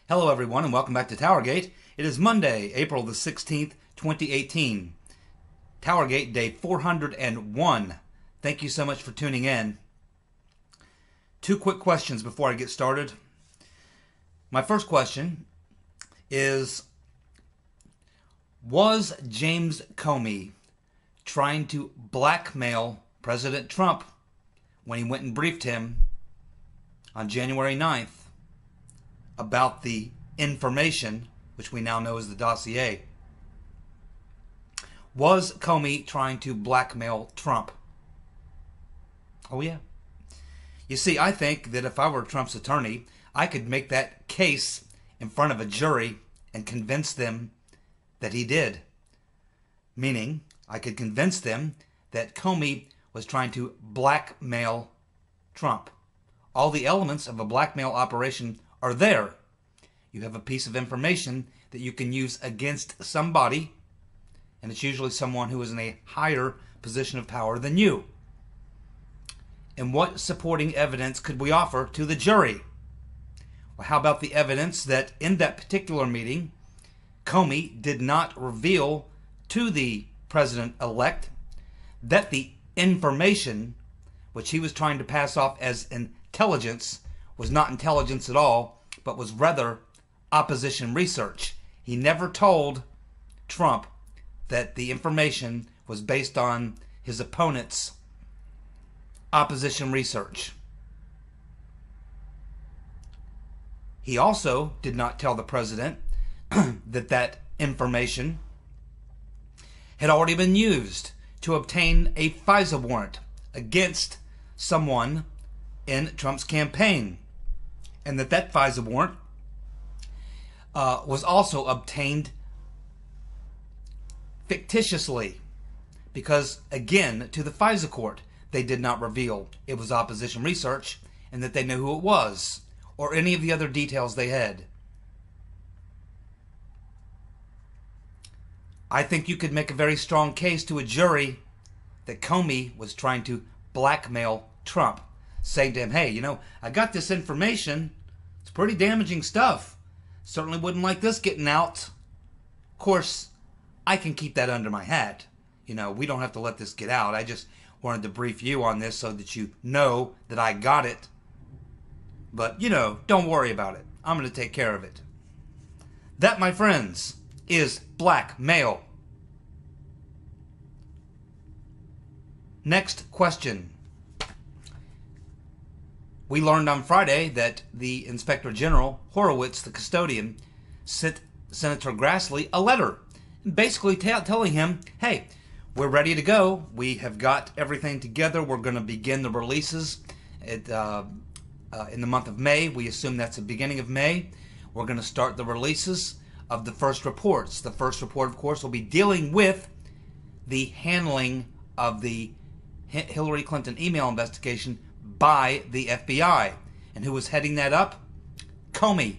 Hello everyone and welcome back to TowerGate. It is Monday, April the 16th, 2018. TowerGate day 401. Thank you so much for tuning in. Two quick questions before I get started. My first question is, was James Comey trying to blackmail President Trump when he went and briefed him on January 9th about the information, which we now know as the dossier? Was Comey trying to blackmail Trump? Oh yeah. You see, I think that if I were Trump's attorney, I could make that case in front of a jury and convince them that he did. Meaning, I could convince them that Comey was trying to blackmail Trump. All the elements of a blackmail operation are there. You have a piece of information that you can use against somebody, and it's usually someone who is in a higher position of power than you. And what supporting evidence could we offer to the jury? Well, how about the evidence that in that particular meeting, Comey did not reveal to the president-elect that the information which he was trying to pass off as intelligence was not intelligence at all, but was rather opposition research. He never told Trump that the information was based on his opponent's opposition research. He also did not tell the president that information had already been used to obtain a FISA warrant against someone in Trump's campaign, and that FISA warrant was also obtained fictitiously because, again, to the FISA court, they did not reveal it was opposition research and that they knew who it was or any of the other details they had. I think you could make a very strong case to a jury that Comey was trying to blackmail Trump, saying to him, hey, you know, I got this information. It's pretty damaging stuff. Certainly wouldn't like this getting out. Of course, I can keep that under my hat. You know, we don't have to let this get out. I just wanted to brief you on this so that you know that I got it. But, you know, don't worry about it. I'm going to take care of it. That, my friends, is blackmail. Next question. We learned on Friday that the Inspector General, Horowitz, the custodian, sent Senator Grassley a letter, basically telling him, hey, we're ready to go. We have got everything together. We're going to begin the releases in the month of May. We assume that's the beginning of May. We're going to start the releases of the first reports. The first report, of course, will be dealing with the handling of the Hillary Clinton email investigation by the FBI. And who was heading that up? Comey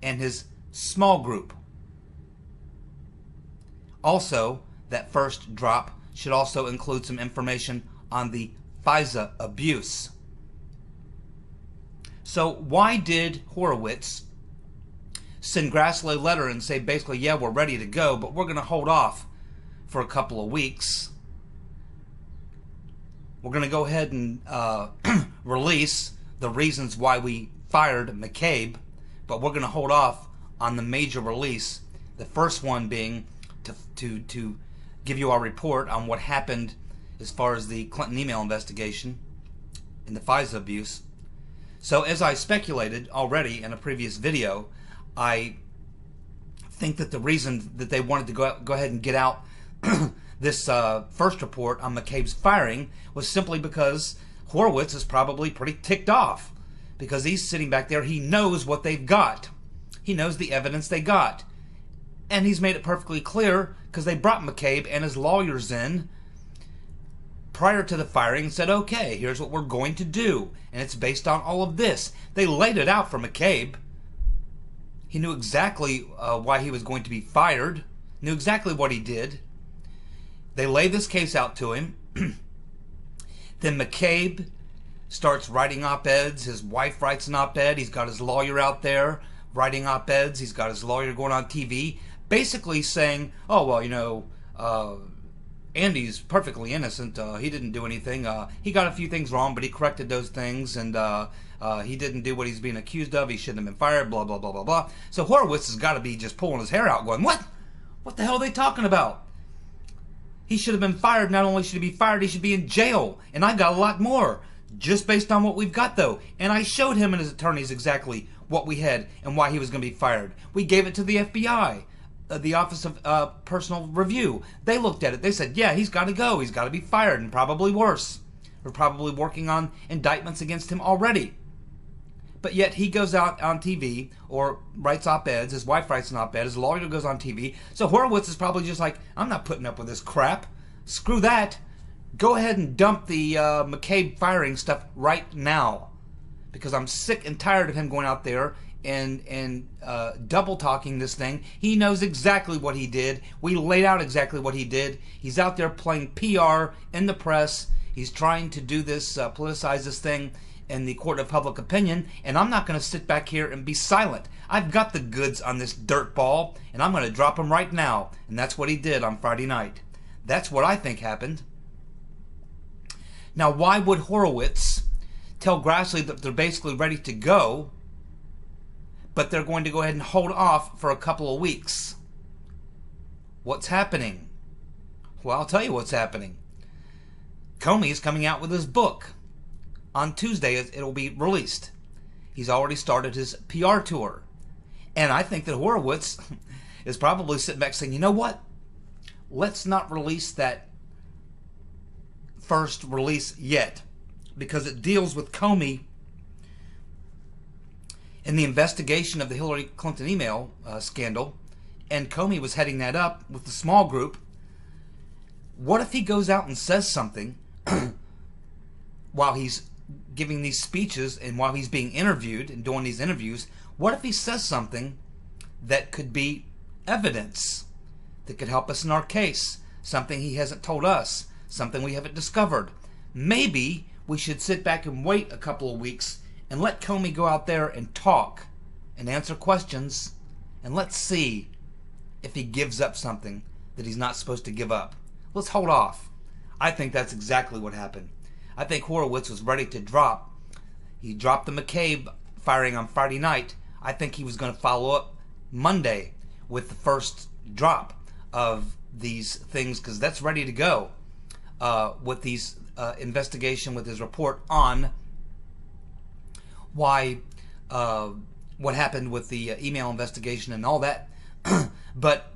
and his small group. Also, that first drop should also include some information on the FISA abuse. So why did Horowitz send Grassley a letter and say basically, yeah, we're ready to go, but we're going to hold off for a couple of weeks. We're going to go ahead and release the reasons why we fired McCabe, but we're going to hold off on the major release. The first one being to give you our report on what happened as far as the Clinton email investigation and the FISA abuse. So as I speculated already in a previous video, I think that the reason that they wanted to go ahead and get out this first report on McCabe's firing was simply because Horowitz is probably pretty ticked off because he's sitting back there. He knows what they've got. He knows the evidence they got. And he's made it perfectly clear because they brought McCabe and his lawyers in prior to the firing and said, okay, here's what we're going to do. And it's based on all of this. They laid it out for McCabe. He knew exactly why he was going to be fired, knew exactly what he did. They lay this case out to him. Then McCabe starts writing op-eds. His wife writes an op-ed. He's got his lawyer out there writing op-eds. He's got his lawyer going on TV, basically saying, "Oh well, Andy's perfectly innocent. He didn't do anything. He got a few things wrong, but he corrected those things, and he didn't do what he's being accused of. He shouldn't have been fired. Blah blah blah blah blah." So Horowitz has got to be just pulling his hair out, going, "What? What the hell are they talking about? He should have been fired. Not only should he be fired, he should be in jail. And I got a lot more, just based on what we've got, though." And I showed him and his attorneys exactly what we had and why he was going to be fired. We gave it to the FBI, the Office of Personal Review. They looked at it. They said, yeah, he's got to go. He's got to be fired, and probably worse. We're probably working on indictments against him already. But yet he goes out on TV or writes op-eds. His wife writes an op-ed. His lawyer goes on TV. So Horowitz is probably just like, I'm not putting up with this crap. Screw that. Go ahead and dump the McCabe firing stuff right now. Because I'm sick and tired of him going out there and double talking this thing. He knows exactly what he did. We laid out exactly what he did. He's out there playing PR in the press. He's trying to do this, politicize this thing in the court of public opinion, and I'm not going to sit back here and be silent. I've got the goods on this dirtball, and I'm going to drop him right now. And that's what he did on Friday night. That's what I think happened. Now, why would Horowitz tell Grassley that they're basically ready to go, but they're going to go ahead and hold off for a couple of weeks? What's happening? Well, I'll tell you what's happening. Comey is coming out with his book. On Tuesday, it'll be released. He's already started his PR tour. And I think that Horowitz is probably sitting back saying, you know what? Let's not release that first release yet, because it deals with Comey and the investigation of the Hillary Clinton email scandal. And Comey was heading that up with the small group. What if he goes out and says something while he's giving these speeches and while he's being interviewed and doing these interviews? What if he says something that could be evidence that could help us in our case? Something he hasn't told us, something we haven't discovered. Maybe we should sit back and wait a couple of weeks and let Comey go out there and talk and answer questions, and let's see if he gives up something that he's not supposed to give up. Let's hold off. I think that's exactly what happened. I think Horowitz was ready to drop. He dropped the McCabe firing on Friday night. I think he was going to follow up Monday with the first drop of these things, because that's ready to go with these investigation, with his report on why what happened with the email investigation and all that. But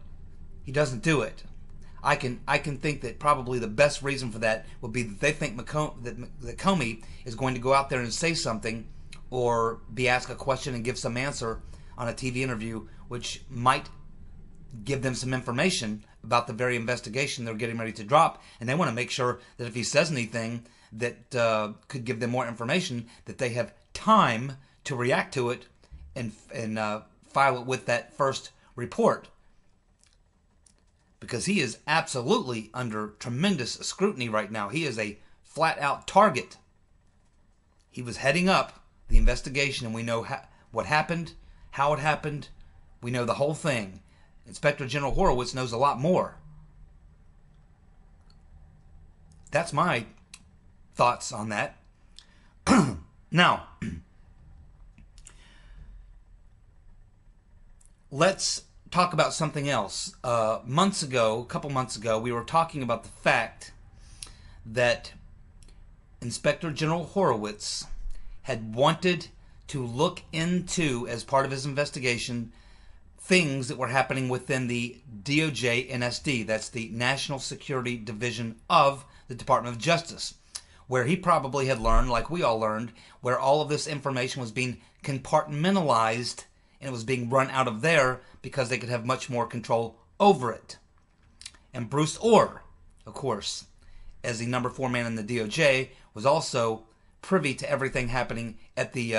he doesn't do it. I can think that probably the best reason for that would be that they think that Comey is going to go out there and say something or be asked a question and give some answer on a TV interview, which might give them some information about the very investigation they're getting ready to drop. And they want to make sure that if he says anything that could give them more information, that they have time to react to it and file it with that first report. Because he is absolutely under tremendous scrutiny right now. He is a flat-out target. He was heading up the investigation, and we know what happened, how it happened. We know the whole thing. Inspector General Horowitz knows a lot more. That's my thoughts on that. Now, let's talk about something else. A couple months ago, we were talking about the fact that Inspector General Horowitz had wanted to look into, as part of his investigation, things that were happening within the DOJ NSD. That's the National Security Division of the Department of Justice, where he probably had learned, like we all learned, where all of this information was being compartmentalized and it was being run out of there because they could have much more control over it. And Bruce Orr, of course, as the number 4 man in the DOJ, was also privy to everything happening at the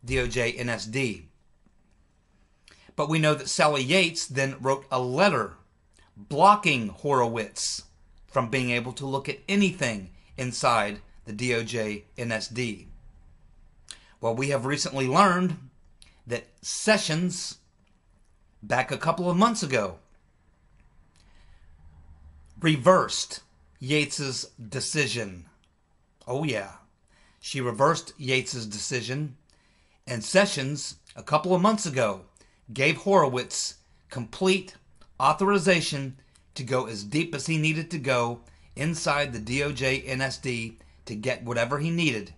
DOJ NSD. But we know that Sally Yates then wrote a letter blocking Horowitz from being able to look at anything inside the DOJ NSD. Well, we have recently learned that Sessions, back a couple of months ago, reversed Yates's decision. Oh yeah, she reversed Yates's decision, and Sessions, a couple of months ago, gave Horowitz complete authorization to go as deep as he needed to go inside the DOJ NSD to get whatever he needed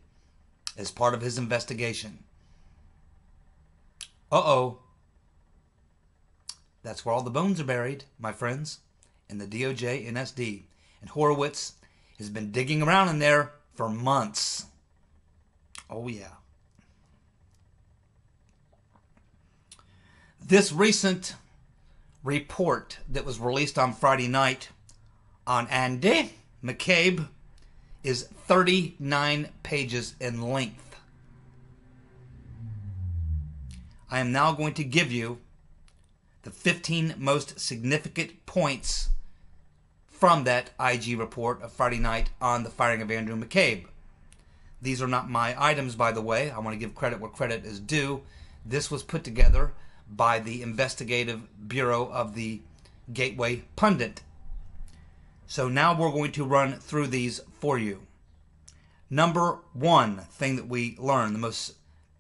as part of his investigation. Uh-oh. That's where all the bones are buried, my friends, in the DOJ NSD. And Horowitz has been digging around in there for months. Oh, yeah. This recent report that was released on Friday night on Andy McCabe is 39 pages in length. I am now going to give you the 15 most significant points from that IG report of Friday night on the firing of Andrew McCabe. These are not my items, by the way. I want to give credit where credit is due. This was put together by the investigative bureau of the Gateway Pundit. So now we're going to run through these for you. Number one thing that we learned,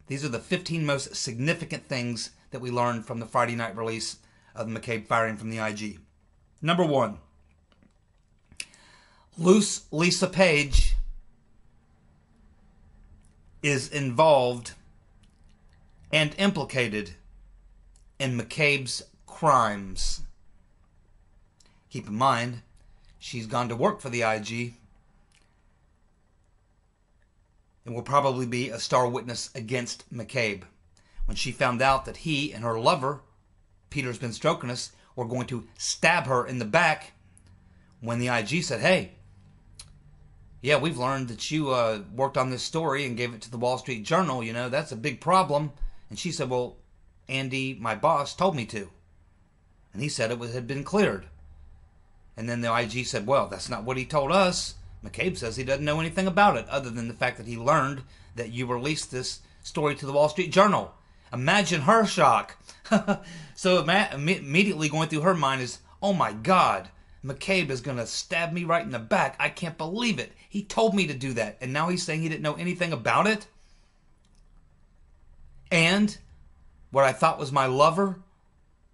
these are the 15 most significant things that we learned from the Friday night release of the McCabe firing from the IG. Number one, Loose Lisa Page is involved and implicated in McCabe's crimes. Keep in mind, she's gone to work for the IG and will probably be a star witness against McCabe. When she found out that he and her lover, Peter's been stroking us, were going to stab her in the back, when the IG said, hey, yeah, we've learned that you worked on this story and gave it to the Wall Street Journal, you know, that's a big problem. And she said, well, Andy, my boss, told me to. And he said it had been cleared. And then the IG said, well, that's not what he told us. McCabe says he doesn't know anything about it other than the fact that he learned that you released this story to the Wall Street Journal. Imagine her shock. So immediately going through her mind is, oh my God, McCabe is going to stab me right in the back. I can't believe it. He told me to do that. And now he's saying he didn't know anything about it? And what I thought was my lover,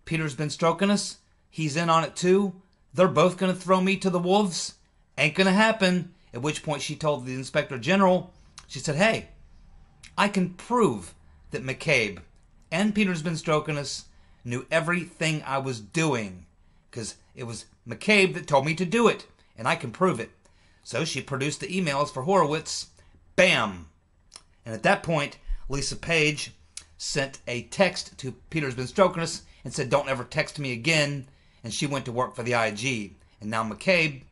Peter's been stroking us, he's in on it too. They're both going to throw me to the wolves. Ain't going to happen. At which point she told the Inspector General, she said, hey, I can prove that McCabe and Peter's been stroking us knew everything I was doing because it was McCabe that told me to do it, and I can prove it. So she produced the emails for Horowitz. Bam! And at that point, Lisa Page sent a text to Peter's been stroking us and said, don't ever text me again. And she went to work for the IG. And now McCabe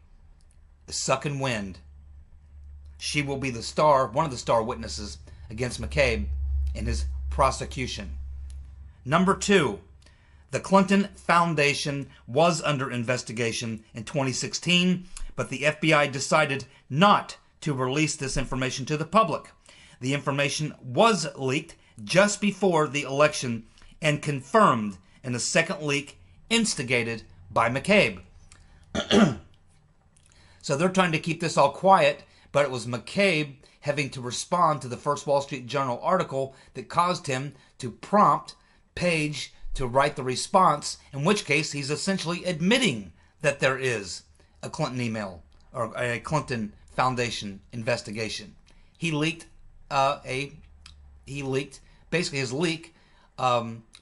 is sucking wind. She will be the star, one of the star witnesses against McCabe in his prosecution. Number two, the Clinton Foundation was under investigation in 2016, but the FBI decided not to release this information to the public. The information was leaked just before the election and confirmed in a second leak instigated by McCabe. So they're trying to keep this all quiet, but it was McCabe having to respond to the first Wall Street Journal article that caused him to prompt Page to write the response, in which case he's essentially admitting that there is a Clinton email or a Clinton Foundation investigation. He leaked basically his leak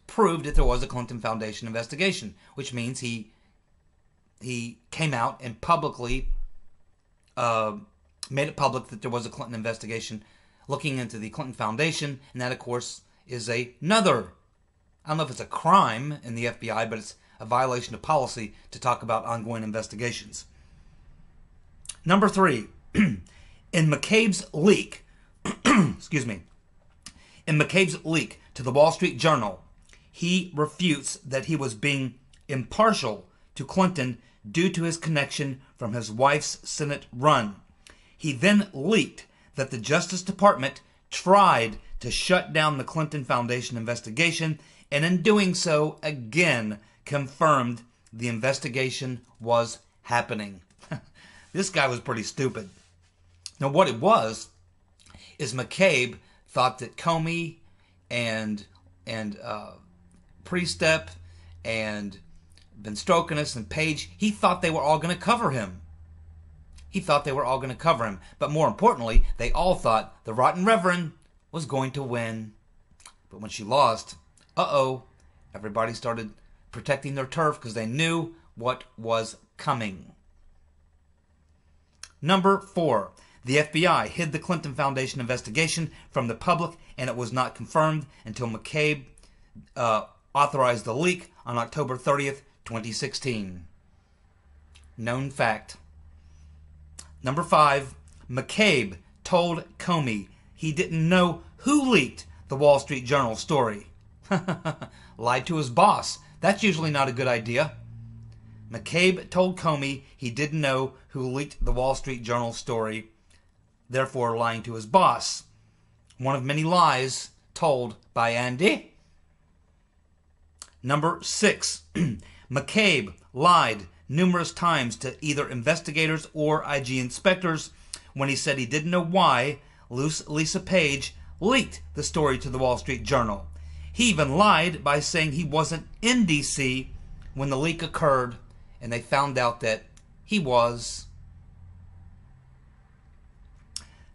proved that there was a Clinton Foundation investigation, which means he came out and publicly made it public that there was a Clinton investigation looking into the Clinton Foundation, and that, of course, is another, I don't know if it's a crime in the FBI, but it's a violation of policy to talk about ongoing investigations. Number three, in McCabe's leak, excuse me, in McCabe's leak to the Wall Street Journal, he refutes that he was being impartial to Clinton due to his connection from his wife's Senate run. He then leaked that the Justice Department tried to shut down the Clinton Foundation investigation, and in doing so, again confirmed the investigation was happening. This guy was pretty stupid. Now, what it was is McCabe thought that Comey and Priestep and Van Strokenis and Page, he thought they were all going to cover him. But more importantly, they all thought the Rotten Reverend was going to win. But when she lost, everybody started protecting their turf because they knew what was coming. Number 4. The FBI hid the Clinton Foundation investigation from the public, and it was not confirmed until McCabe authorized the leak on October 30th, 2016. Known fact. Number 5. McCabe told Comey he didn't know who leaked the Wall Street Journal story. Lied to his boss. That's usually not a good idea. McCabe told Comey he didn't know who leaked the Wall Street Journal story, therefore lying to his boss. One of many lies told by Andy. Number 6. McCabe lied numerous times to either investigators or IG inspectors when he said he didn't know why Lisa Page leaked the story to the Wall Street Journal. He even lied by saying he wasn't in D.C. when the leak occurred, and they found out that he was.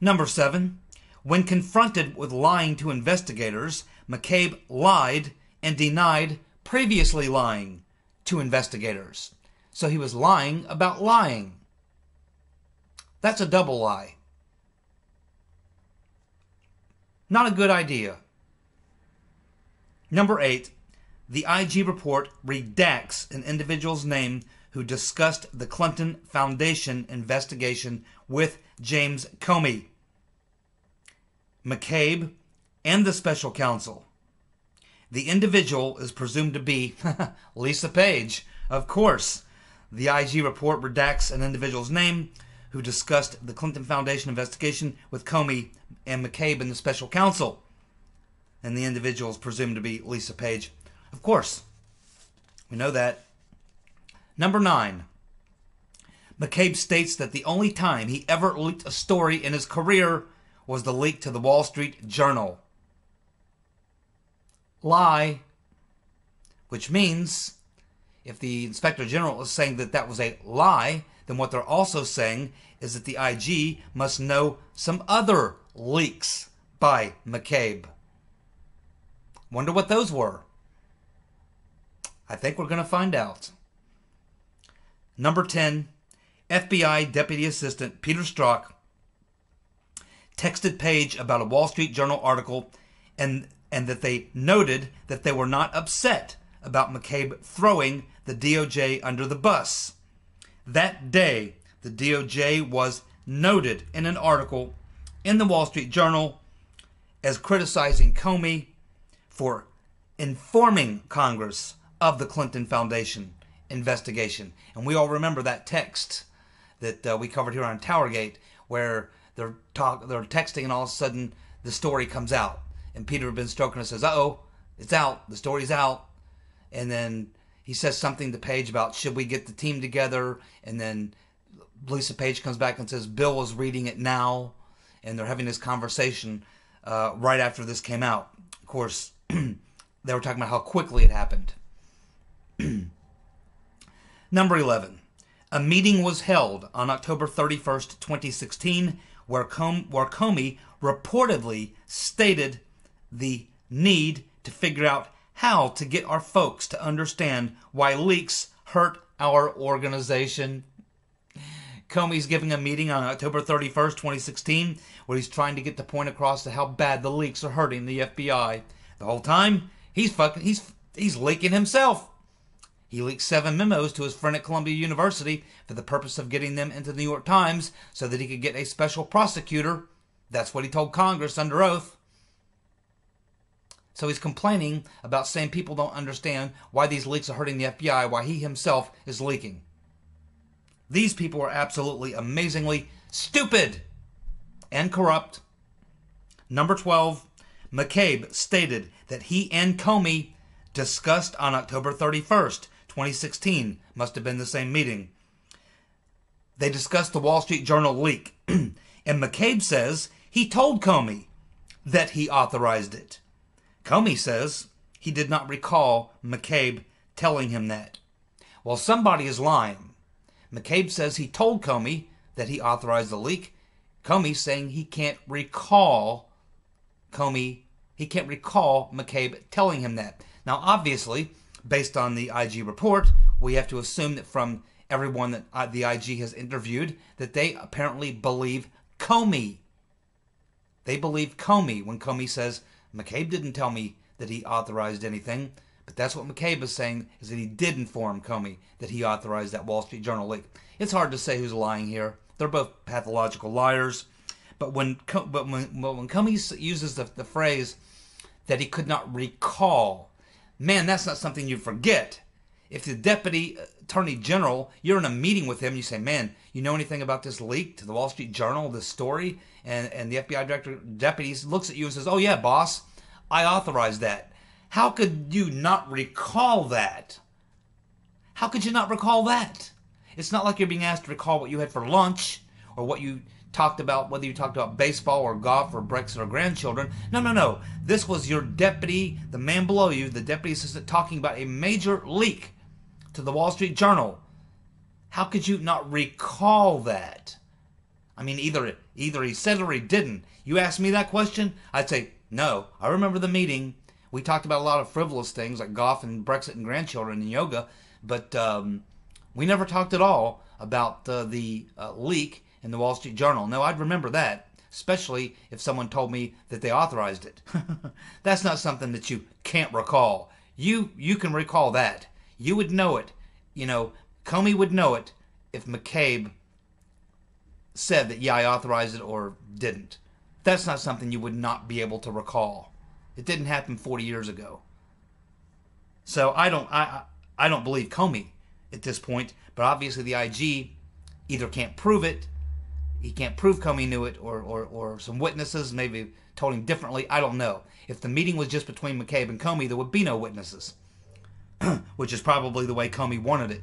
Number 7. When confronted with lying to investigators, McCabe lied and denied previously lying to investigators. So he was lying about lying. That's a double lie. Not a good idea. Number 8. The IG report redacts an individual's name who discussed the Clinton Foundation investigation with James Comey, McCabe, and the special counsel. The individual is presumed to be Lisa Page. Of course, the IG report redacts an individual's name who discussed the Clinton Foundation investigation with Comey and McCabe and the special counsel. And the individual is presumed to be Lisa Page. Of course, we know that. Number 9. McCabe states that the only time he ever leaked a story in his career was the leak to the Wall Street Journal. Lie. Which means, if the Inspector General is saying that that was a lie, then what they're also saying is that the IG must know some other leaks by McCabe. Wonder what those were. I think we're going to find out. Number 10. FBI Deputy Assistant Peter Strzok texted Page about a Wall Street Journal article and that they noted that they were not upset about McCabe throwing the DOJ under the bus. That day, the DOJ was noted in an article in the Wall Street Journal as criticizing Comey for informing Congress of the Clinton Foundation investigation. And we all remember that text that we covered here on TowerGate, where they're texting and all of a sudden the story comes out. And Peter Van Strokenis says, uh-oh, it's out, the story's out. And then he says something to Page about, should we get the team together? And then Lisa Page comes back and says, Bill is reading it now. And they're having this conversation right after this came out. Of course, they were talking about how quickly it happened. Number 11. A meeting was held on October 31st, 2016, where Comey reportedly stated the need to figure out how to get our folks to understand why leaks hurt our organization. Comey's giving a meeting on October 31st, 2016, where he's trying to get the point across to how bad the leaks are hurting the FBI. The whole time, he's leaking himself. He leaked 7 memos to his friend at Columbia University for the purpose of getting them into the New York Times so that he could get a special prosecutor. That's what he told Congress under oath. So he's complaining about saying people don't understand why these leaks are hurting the FBI, why he himself is leaking. These people are absolutely amazingly stupid and corrupt. Number 12. McCabe stated that he and Comey discussed on October 31st, 2016, must have been the same meeting. They discussed the Wall Street Journal leak. And McCabe says he told Comey that he authorized it. Comey says he did not recall McCabe telling him that. Well, somebody is lying. McCabe says he told Comey that he authorized the leak. Comey saying he can't recall McCabe telling him that. Now, obviously, based on the IG report, we have to assume that from everyone that the IG has interviewed, that they apparently believe Comey. They believe Comey when Comey says, McCabe didn't tell me that he authorized anything. But that's what McCabe is saying, is that he did inform Comey that he authorized that Wall Street Journal leak. It's hard to say who's lying here. They're both pathological liars. But when Comey uses the phrase that he could not recall, man, that's not something you forget. If the Deputy Attorney General, you're in a meeting with him, you say, man, you know anything about this leak to the Wall Street Journal, this story? And the FBI deputy looks at you and says, oh yeah, boss, I authorized that. How could you not recall that? How could you not recall that? It's not like you're being asked to recall what you had for lunch or what you talked about, whether you talked about baseball or golf or Brexit or grandchildren. No. This was your deputy, the man below you, the deputy assistant, talking about a major leak to the Wall Street Journal. How could you not recall that? I mean, either he said it or he didn't. You ask me that question, I'd say, no, I remember the meeting. We talked about a lot of frivolous things like golf and Brexit and grandchildren and yoga, but we never talked at all about the leak in the Wall Street Journal. No, I'd remember that, especially if someone told me that they authorized it. That's not something that you can't recall. You can recall that. You would know it. You know, Comey would know it if McCabe said that, yeah, I authorized it or didn't. That's not something you would not be able to recall. It didn't happen 40 years ago. So I don't believe Comey at this point, but obviously the IG either can't prove it, he can't prove Comey knew it, or some witnesses maybe told him differently. I don't know. If the meeting was just between McCabe and Comey, there would be no witnesses, which is probably the way Comey wanted it.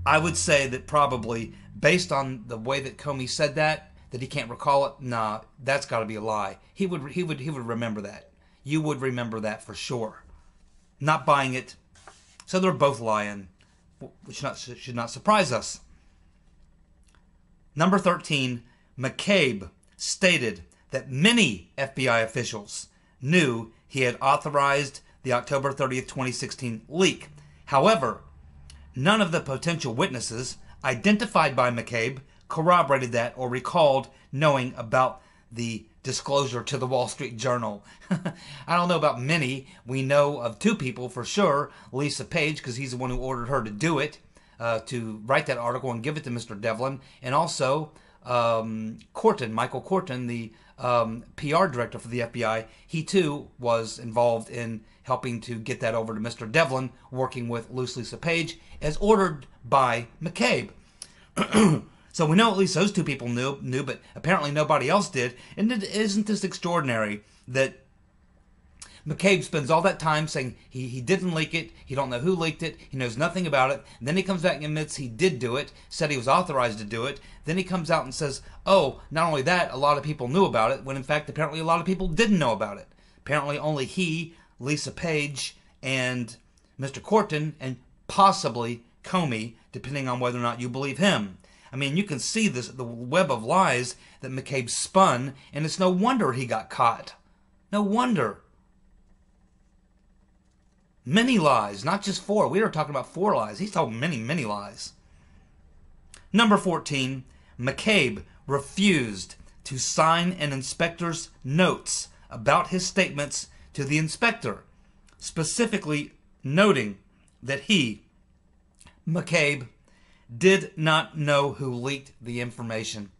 I would say that probably, based on the way that Comey said that he can't recall it, nah, that's got to be a lie. He would remember that. You would remember that for sure. Not buying it. So they're both lying, which should not surprise us. Number 13, McCabe stated that many FBI officials knew he had authorized the October 30th, 2016 leak. However, none of the potential witnesses identified by McCabe corroborated that or recalled knowing about the disclosure to the Wall Street Journal. I don't know about many. We know of two people for sure. Lisa Page, because he's the one who ordered her to do it, to write that article and give it to Mr. Devlin. And also Michael Corton, the PR director for the FBI. He too was involved in helping to get that over to Mr. Devlin, working with Lisa Page, as ordered by McCabe. So we know at least those two people knew, but apparently nobody else did. And isn't this extraordinary that McCabe spends all that time saying he didn't leak it, he don't know who leaked it, he knows nothing about it, and then he comes back and admits he did do it, said he was authorized to do it, then he comes out and says, oh, not only that, a lot of people knew about it, when in fact apparently a lot of people didn't know about it. Apparently only he, Lisa Page, and Mr. Corton, and possibly Comey, depending on whether or not you believe him. I mean, you can see the web of lies that McCabe spun, and it's no wonder he got caught. No wonder. Many lies, not just 4. We were talking about 4 lies. He's told many, many lies. Number 14, McCabe refused to sign an inspector's notes about his statements to the inspector, specifically noting that he, McCabe, did not know who leaked the information.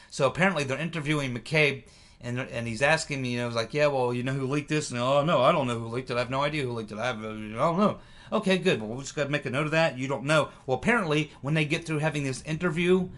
So apparently they're interviewing McCabe, and he's asking me, he's like, yeah, well, you know who leaked this? And oh no, I don't know who leaked it. I have no idea who leaked it. I don't know. Okay, good. Well, we'll just gotta make a note of that. You don't know. Well, apparently, when they get through having this interview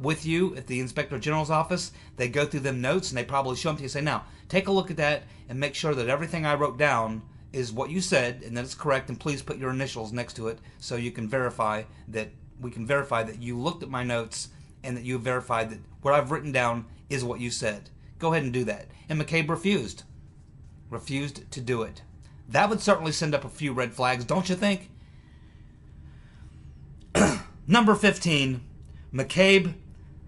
with you at the Inspector General's office, they go through them notes and they probably show them to you and say, now, take a look at that and make sure that everything I wrote down is what you said and that it's correct, and please put your initials next to it so you can verify that we can verify that you looked at my notes and that you verified that what I've written down is what you said. Go ahead and do that. And McCabe refused to do it. That would certainly send up a few red flags, don't you think? Number 15, McCabe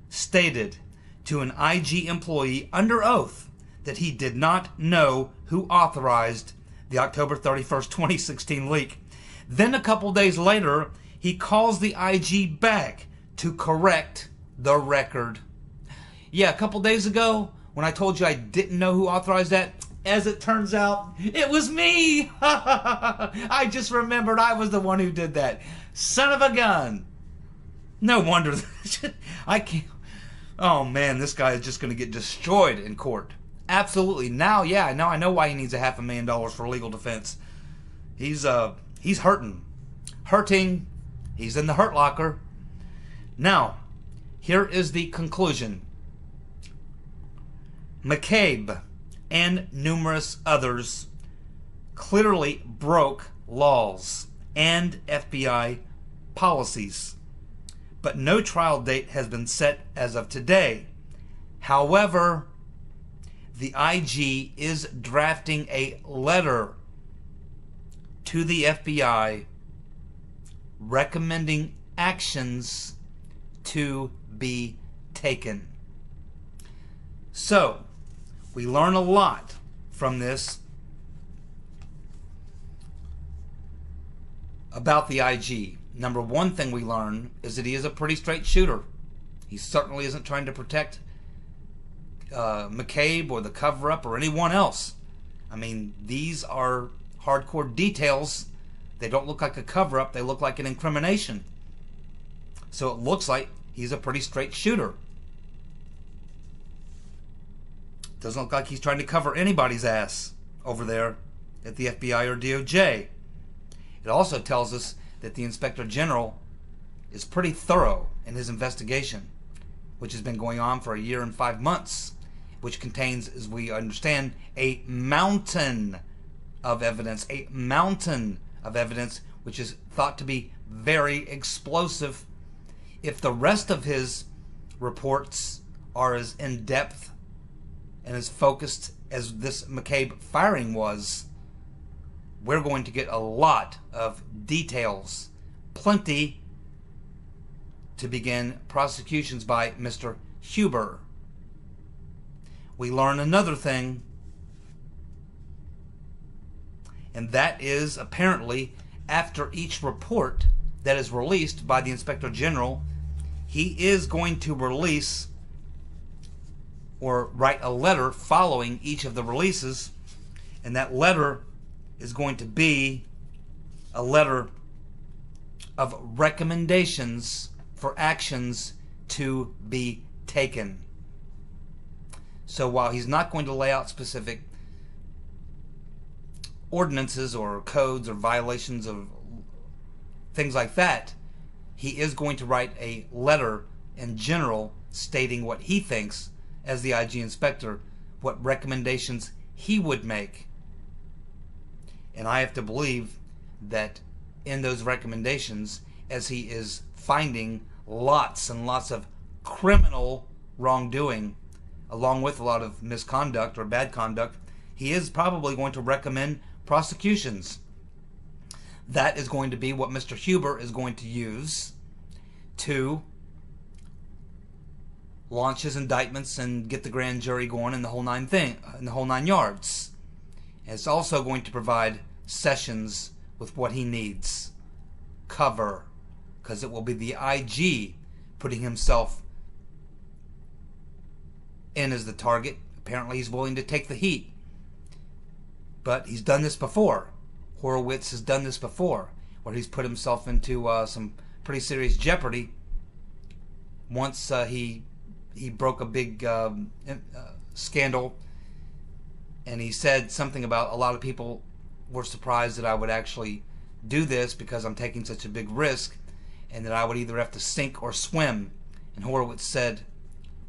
stated to an IG employee under oath that he did not know who authorized the October 31st, 2016 leak. Then a couple days later, he calls the IG back to correct the record. Yeah, a couple days ago, when I told you I didn't know who authorized that, as it turns out, it was me. I just remembered I was the one who did that. Son of a gun. No wonder. I can't. Oh man, this guy is just going to get destroyed in court. Absolutely. Now, yeah, I know why he needs $500,000 for legal defense. He's hurting. He's in the hurt locker. Now, here is the conclusion. McCabe and numerous others clearly broke laws and FBI policies, but no trial date has been set as of today. However, the IG is drafting a letter to the FBI recommending actions to be taken. So, we learn a lot from this about the IG. Number one thing we learn is that he is a pretty straight shooter. He certainly isn't trying to protect McCabe or the cover-up or anyone else. I mean, these are hardcore details. They don't look like a cover-up. They look like an incrimination. So it looks like he's a pretty straight shooter. Doesn't look like he's trying to cover anybody's ass over there at the FBI or DOJ. It also tells us that the Inspector General is pretty thorough in his investigation, which has been going on for 1 year and 5 months, which contains, as we understand, a mountain of evidence, which is thought to be very explosive. If the rest of his reports are as in-depth and as focused as this McCabe firing was, we're going to get a lot of details, plenty to begin prosecutions by Mr. Huber. We learn another thing, and that is apparently after each report that is released by the Inspector General, he is going to release or write a letter following each of the releases, and that letter is going to be a letter of recommendations for actions to be taken. So while he's not going to lay out specific ordinances or codes or violations of things like that, he is going to write a letter in general stating what he thinks as the IG inspector, what recommendations he would make. And I have to believe that in those recommendations, as he is finding lots and lots of criminal wrongdoing, along with a lot of misconduct or bad conduct, he is probably going to recommend prosecutions. That is going to be what Mr. Huber is going to use to launch his indictments and get the grand jury going in the whole nine yards. And it's also going to provide Sessions with what he needs. Cover. Because it will be the IG putting himself in as the target. Apparently he's willing to take the heat. But he's done this before. Horowitz has done this before, where he's put himself into some pretty serious jeopardy once he broke a big scandal, and he said something about a lot of people were surprised that I would actually do this because I'm taking such a big risk, and that I would either have to sink or swim. And Horowitz said,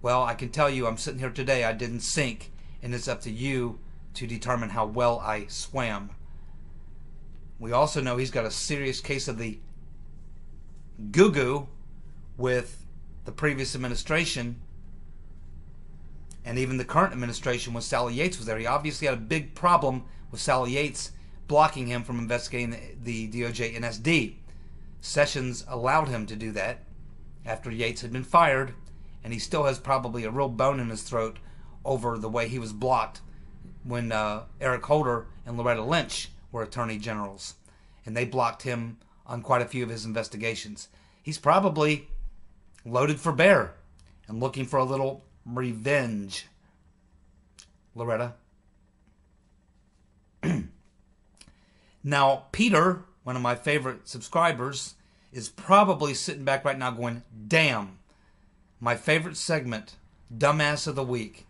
well, I can tell you I'm sitting here today, I didn't sink, and it's up to you to determine how well I swam. We also know he's got a serious case of the goo-goo with the previous administration, and even the current administration when Sally Yates was there. He obviously had a big problem with Sally Yates blocking him from investigating the DOJ NSD. Sessions allowed him to do that after Yates had been fired, and he still has probably a real bone in his throat over the way he was blocked when Eric Holder and Loretta Lynch were attorney generals, and they blocked him on quite a few of his investigations. He's probably loaded for bear and looking for a little revenge. Loretta. Now, Peter, one of my favorite subscribers, is probably sitting back right now going, damn, my favorite segment, Dumbass of the Week.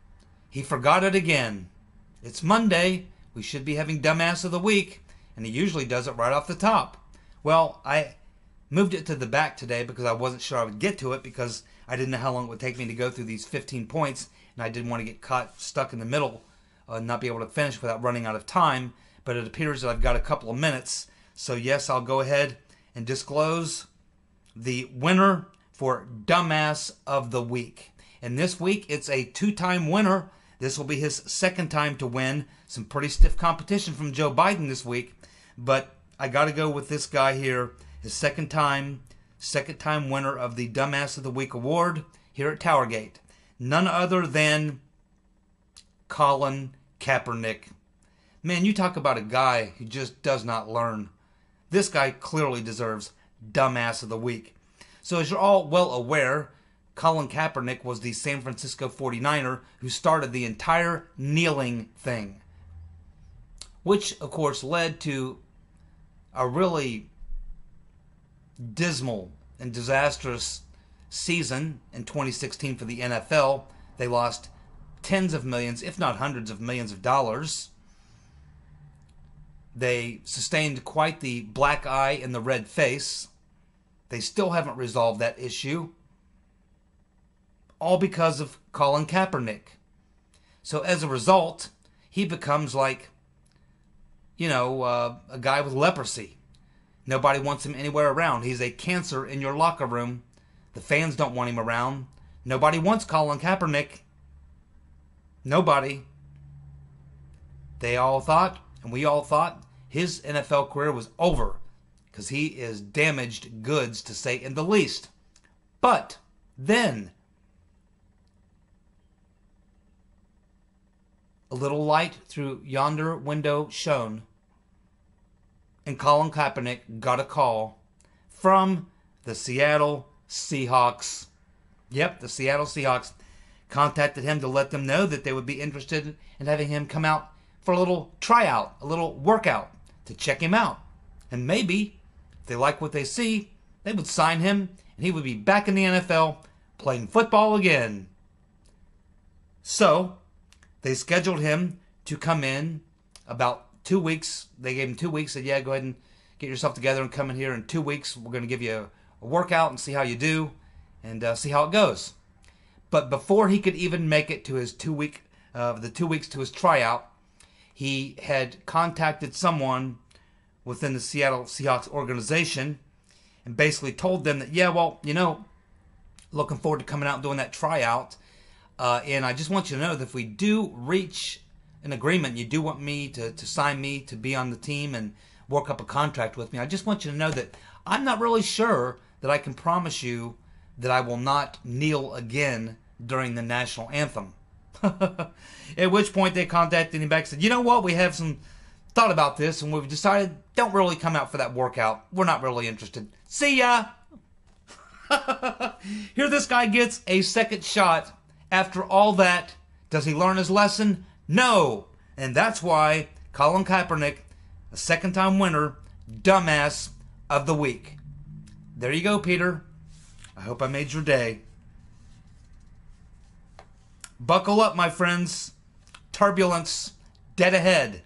He forgot it again. It's Monday. We should be having Dumbass of the Week, and he usually does it right off the top. Well, I moved it to the back today because I wasn't sure I would get to it, because I didn't know how long it would take me to go through these 15 points, and I didn't want to get caught stuck in the middle and not be able to finish without running out of time. But it appears that I've got a couple of minutes. So yes, I'll go ahead and disclose the winner for Dumbass of the Week. And this week, it's a two-time winner. This will be his second time to win. Some pretty stiff competition from Joe Biden this week. But I got to go with this guy here. His second time winner of the Dumbass of the Week award here at TowerGate. None other than Colin Kaepernick. Man, you talk about a guy who just does not learn. This guy clearly deserves Dumbass of the Week. So as you're all well aware, Colin Kaepernick was the San Francisco 49er who started the entire kneeling thing, which of course led to a really dismal and disastrous season in 2016 for the NFL. They lost tens of millions, if not hundreds of millions of dollars. They sustained quite the black eye and the red face. They still haven't resolved that issue. All because of Colin Kaepernick. So as a result, he becomes like, a guy with leprosy. Nobody wants him anywhere around. He's a cancer in your locker room. The fans don't want him around. Nobody wants Colin Kaepernick. Nobody. They all thought, and we all thought, his NFL career was over because he is damaged goods, to say in the least. But then, a little light through yonder window shone, and Colin Kaepernick got a call from the Seattle Seahawks. Yep, the Seattle Seahawks contacted him to let them know that they would be interested in having him come out for a little tryout, a little workout, to check him out. And maybe, if they like what they see, they would sign him, and he would be back in the NFL playing football again. So, they scheduled him to come in about 2 weeks. They gave him 2 weeks, said, yeah, go ahead and get yourself together and come in here in 2 weeks. We're going to give you a workout and see how you do and see how it goes. But before he could even make it to his 2 weeks to his tryout, he had contacted someone within the Seattle Seahawks organization and basically told them that, yeah, well, looking forward to coming out and doing that tryout. And I just want you to know that if we do reach an agreement, you do want me to sign me to be on the team and work up a contract with me, I just want you to know that I'm not really sure that I can promise you that I will not kneel again during the national anthem. At which point they contacted him back and said, you know what, we have some thought about this and we've decided don't really come out for that workout. We're not really interested. See ya! Here this guy gets a second shot. After all that, does he learn his lesson? No! And that's why Colin Kaepernick, a second-time winner, Dumbass of the Week. There you go, Peter. I hope I made your day. Buckle up, my friends. Turbulence dead ahead.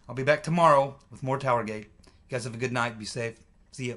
I'll be back tomorrow with more TowerGate. You guys have a good night. Be safe. See ya.